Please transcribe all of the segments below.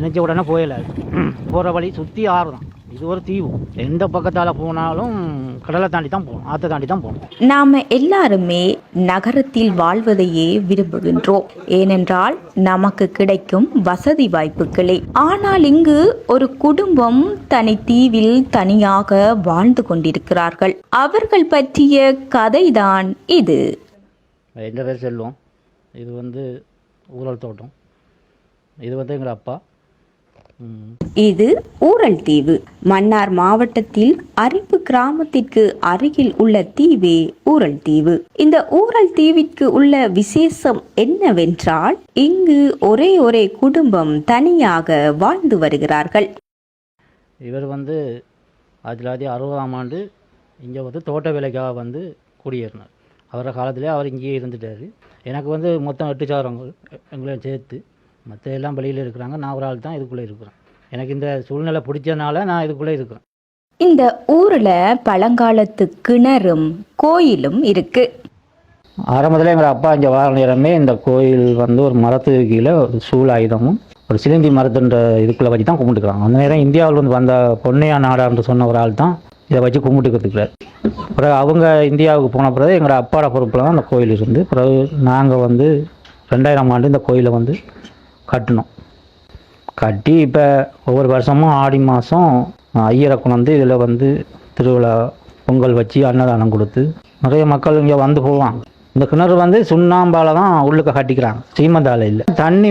நினச்ச உடனே போயில போகிற வழி சுற்றி ஆறு தான். இது ஒரு தீவு. எந்த பக்கத்தால் போனாலும் கடலை தாண்டி தான் போகணும், ஆற்றை தாண்டி தான் போகணும். நாம் எல்லாருமே நகரத்தில் வாழ்வதையே விரும்புகின்றோம். ஏனென்றால் நமக்கு கிடைக்கும் வசதி வாய்ப்புகளே. ஆனால் இங்கு ஒரு குடும்பம் தனி தீவில் தனியாக வாழ்ந்து கொண்டிருக்கிறார்கள். அவர்கள் பற்றிய கதைதான் இது. எந்த பேர் செல்வம். இது ஊரல் தோட்டம். இது எங்கள் அப்பா. இது ஊரல் தீவு. மன்னார் மாவட்டத்தில் அரிப்பு கிராமத்திற்கு அருகில் உள்ள தீவே ஊரல் தீவு. இந்த ஊரல் தீவிற்கு உள்ள விசேஷம் என்னவென்றால் இங்கு ஒரே குடும்பம் தனியாக வாழ்ந்து வருகிறார்கள். இவர் 1960ஆம் ஆண்டு இங்கே தோட்ட வேலைக்காக குடியேறினார். அவர காலத்திலே அவர் இங்கேயே இருந்துட்டார். எனக்கு மொத்தம் 8 சதுரங்கள் எங்களையும் சேர்த்து. மற்ற எல்லாம் வெளியில் இருக்கிறாங்க. நான் ஒரு ஆள் தான் இதுக்குள்ளே இருக்கிறேன். எனக்கு இந்த சூழ்நிலை பிடிச்சதுனால நான் இதுக்குள்ளே இருக்கிறேன். இந்த ஊரில் பழங்காலத்து கிணறும் கோயிலும் இருக்கு. ஆரம்பத்தில் எங்கள் அப்பா இங்கே வார நேரமே இந்த கோயில் ஒரு மரத்துக்கு கீழே ஒரு சூழ் ஆயுதமும் ஒரு சிலந்தி மரத்துன்ற இதுக்குள்ளே வச்சு தான் கும்பிட்டுக்கிறாங்க. அந்த நேரம் இந்தியாவில் வந்த பொன்னையா நாடார்னு சொன்ன ஒரு ஆள் தான் இதை வச்சு கும்பிட்டுக்கிறதுக்குறார். பிறகு அவங்க இந்தியாவுக்கு போன பிறகு எங்களோட அப்பாட பொறுப்பில் தான் அந்த கோயில் இருந்து பிறகு நாங்கள் 2000ஆம் ஆண்டு இந்த கோயிலை கட்டினோம். கட்டி இப்போ ஒவ்வொரு வருஷமும் ஆடி மாதம் ஐயரை கொண்டு இதில் திருவிழா பொங்கல் வச்சு அன்னதானம் கொடுத்து நிறைய மக்கள் இங்கே போவாங்க. இந்த கிணறு சுண்ணாம்பால் தான் உள்ளுக்க கட்டிக்கிறாங்க, சீமந்தால் இல்லை. தண்ணி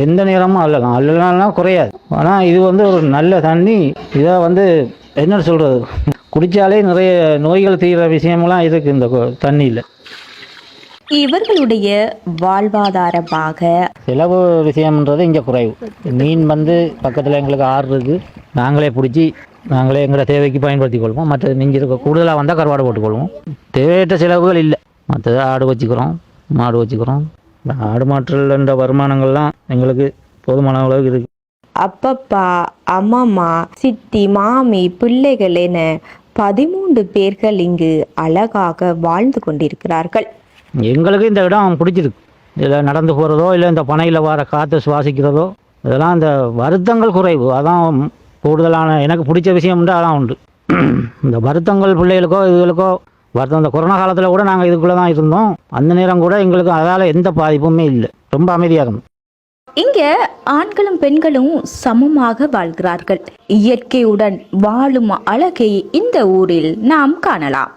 எந்த நேரமும் அள்ளலாம் குறையாது. ஆனால் இது ஒரு நல்ல தண்ணி. இதை என்ன சொல்கிறது, குடித்தாலே நிறைய நோய்கள் தீர்ற விஷயமெல்லாம் இருக்குது இந்த தண்ணியில். இவர்களுடைய வாழ்வாதாரமாக செலவு விஷயம்ன்றது இங்கே குறைவு. மீன் பக்கத்தில் எங்களுக்கு ஆறு இருக்குது. நாங்களே பிடிச்சி நாங்களே எங்களை தேவைக்கு பயன்படுத்தி கொள்வோம். மற்ற நீங்கள் இருக்க கூடுதலாக வந்தால் கருவாடு போட்டுக்கொள்வோம். தேவையற்ற செலவுகள் இல்லை. மற்றது ஆடு வச்சுக்கிறோம், மாடு வச்சுக்கிறோம். ஆடு மாற்றல் என்ற வருமானங்கள்லாம் எங்களுக்கு போதுமான அளவுக்கு இருக்குது. அப்பப்பா, அம்மம்மா, சித்தி, மாமி, பிள்ளைகள் என 13 பேர்கள் இங்கு அழகாக வாழ்ந்து கொண்டிருக்கிறார்கள். எங்களுக்கு இந்த இடம் பிடிச்சிருக்கு. இதில் நடந்து போகிறதோ இல்லை இந்த பனையில் வர காற்று சுவாசிக்கிறதோ இதெல்லாம் இந்த வருத்தங்கள் குறைவு. அதான் கூடுதலான எனக்கு பிடிச்ச விஷயம் உண்டு. அதான் உண்டு. இந்த வருத்தங்கள் பிள்ளைகளுக்கோ இதுகளுக்கோ வருத்தம். இந்த கொரோனா காலத்தில் கூட நாங்கள் இதுக்குள்ளே தான் இருந்தோம். அந்த நேரம் கூட எங்களுக்கு அதால் எந்த பாதிப்புமே இல்லை. ரொம்ப அமைதியாக இருந்தோம். இங்க ஆண்களும் பெண்களும் சமமாக வாழ்கிறார்கள். இயற்கையுடன் வாழும் அழகை இந்த ஊரில் நாம் காணலாம்.